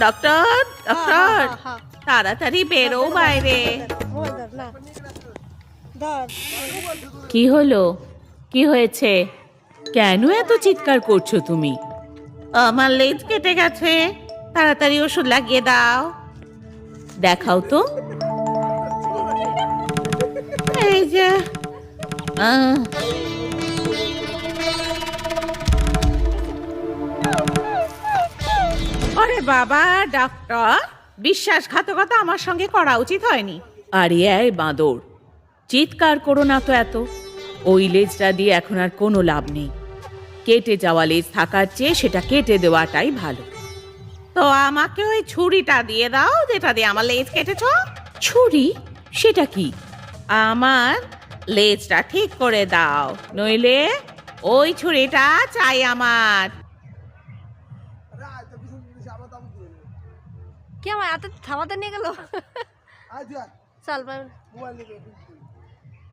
Doctor doctor তাড়াতাড়ি বেরো বাইরে। কি হলো? কি হয়েছে? কেন এত চিৎকার করছো তুমি? আমার লেজ কেটে গেছে, তাড়াতাড়ি ওষুধ লাগিয়ে দাও। দেখাও তো। এই যে আহ, আরে বাবা ডাক্তার, বিশ্বাসঘাতকতা আমার সঙ্গে করা উচিত হয়নি। আরে এই বাঁদর, চিৎকার করো না তো এত। ওই লেজটা দিয়ে এখন আর কোনো লাভ নেই। কেটে যাওয়া লেজ থাকার চেয়ে সেটা কেটে দেওয়াটাই ভালো। তো আমাকে ওই ছুরিটা দিয়ে দাও যেটা দিয়ে আমার লেজ কেটেছ। ছুরি? সেটা কি? আমার লেজটা ঠিক করে দাও, নইলে ওই ছুরিটা চাই আমার। কি আমার হাতে থামাতে নিয়ে গেল। চল ভাই।